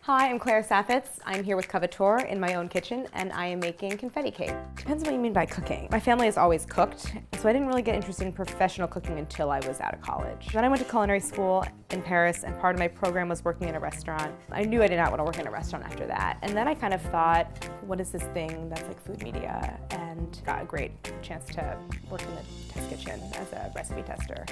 Hi, I'm Claire Saffitz. I'm here with Couture in my own kitchen, and I am making confetti cake. Depends on what you mean by cooking. My family has always cooked, so I didn't really get interested in professional cooking until I was out of college. Then I went to culinary school in Paris, and part of my program was working in a restaurant. I knew I did not want to work in a restaurant after that. And then I kind of thought, what is this thing that's like food media? And got a great chance to work in the test kitchen as a recipe tester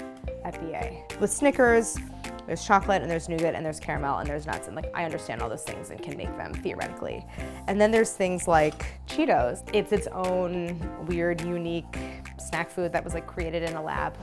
at BA. With Snickers, there's chocolate, and there's nougat, and there's caramel, and there's nuts, and like I understand all those things and can make them theoretically. And then there's things like Cheetos. It's its own weird, unique snack food that was like created in a lab.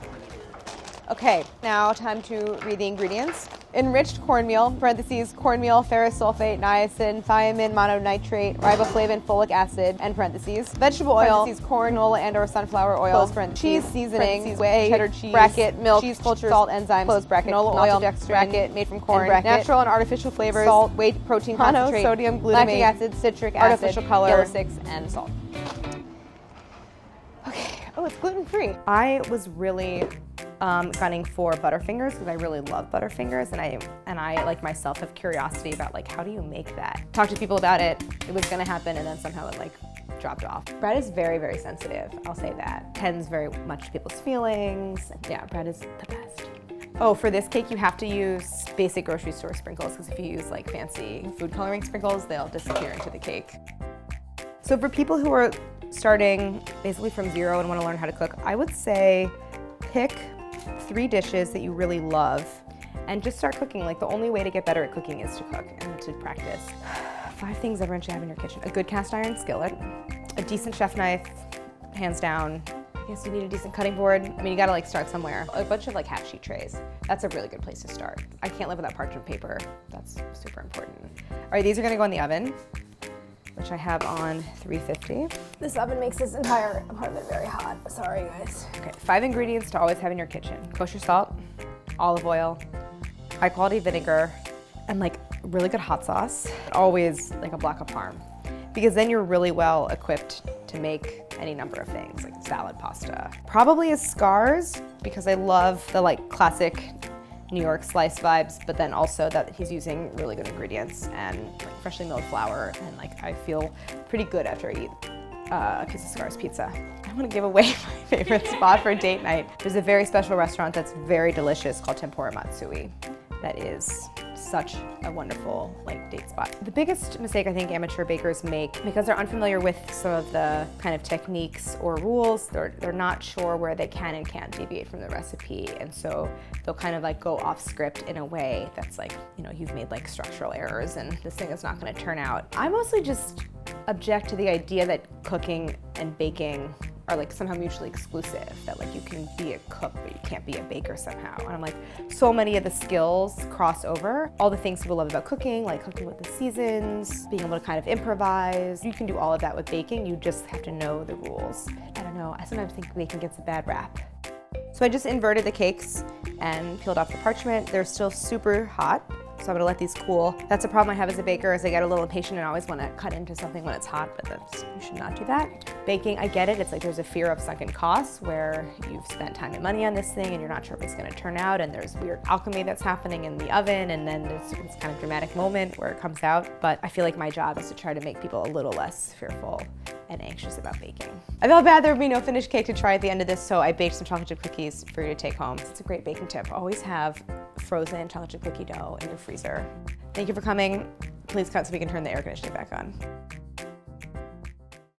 Okay, now time to read the ingredients. Enriched cornmeal, parentheses, cornmeal, ferrous sulfate, niacin, thiamine, mononitrate, riboflavin, folic acid, end parentheses. Vegetable oil, parentheses, corn, canola, and or sunflower oil, close parentheses. Cheese seasoning, whey, cheddar cheese, bracket, milk, cheese culture, salt, enzymes, close bracket, canola oil, bracket, made from corn, bracket, natural and artificial flavors, salt, whey protein concentrate, sodium, glutamate, lactic acid, citric acid, artificial color, yellow sticks, and salt. Okay, oh, it's gluten-free. I was really gunning for Butterfingers because I really love Butterfingers, and I like myself have curiosity about like how do you make that. Talked to people about it. It was gonna happen, and then somehow it like dropped off. Bread is very, very sensitive. I'll say that. Tends very much to people's feelings. Yeah, bread is the best. Oh, for this cake you have to use basic grocery store sprinkles because if you use like fancy food coloring sprinkles, they'll disappear into the cake. So for people who are starting basically from zero and want to learn how to cook, I would say pick 3 dishes that you really love and just start cooking. Like the only way to get better at cooking is to cook and to practice. 5 things everyone should have in your kitchen. A good cast iron skillet, a decent chef knife, hands down. I guess you need a decent cutting board. I mean, you gotta like start somewhere. A bunch of like half sheet trays. That's a really good place to start. I can't live without parchment paper. That's super important. All right, these are gonna go in the oven, which I have on 350. This oven makes this entire apartment very hot. Sorry, guys. Okay, 5 ingredients to always have in your kitchen. Kosher salt, olive oil, high quality vinegar, and like really good hot sauce. Always like a block of parm, because then you're really well equipped to make any number of things, like salad, pasta. Probably is scars, because I love the like classic New York slice vibes, but then also that he's using really good ingredients and like freshly milled flour, and like I feel pretty good after I eat a piece of Scars pizza. I want to give away my favorite spot for date night. There's a very special restaurant that's very delicious called Tempura Matsui. That is such a wonderful like date spot. The biggest mistake I think amateur bakers make, because they're unfamiliar with some of the kind of techniques or rules, they're not sure where they can and can't deviate from the recipe, and so they'll kind of like go off script in a way that's like, you know, you've made like structural errors and this thing is not going to turn out. I mostly just object to the idea that cooking and baking are like somehow mutually exclusive, that like you can be a cook but you can't be a baker somehow. And I'm like, so many of the skills cross over. All the things people love about cooking, like cooking with the seasons, being able to kind of improvise, you can do all of that with baking, you just have to know the rules. I don't know, I sometimes think baking gets a bad rap. So I just inverted the cakes and peeled off the parchment. They're still super hot, so I'm gonna let these cool. That's a problem I have as a baker, is I get a little impatient and I always wanna cut into something when it's hot, but you should not do that. Baking, I get it, it's like there's a fear of sunken costs where you've spent time and money on this thing and you're not sure if it's gonna turn out, and there's weird alchemy that's happening in the oven, and then there's this kind of dramatic moment where it comes out. But I feel like my job is to try to make people a little less fearful and anxious about baking. I felt bad there would be no finished cake to try at the end of this, so I baked some chocolate chip cookies for you to take home. It's a great baking tip. Always have frozen chocolate chip cookie dough in your freezer. Thank you for coming. Please cut so we can turn the air conditioning back on.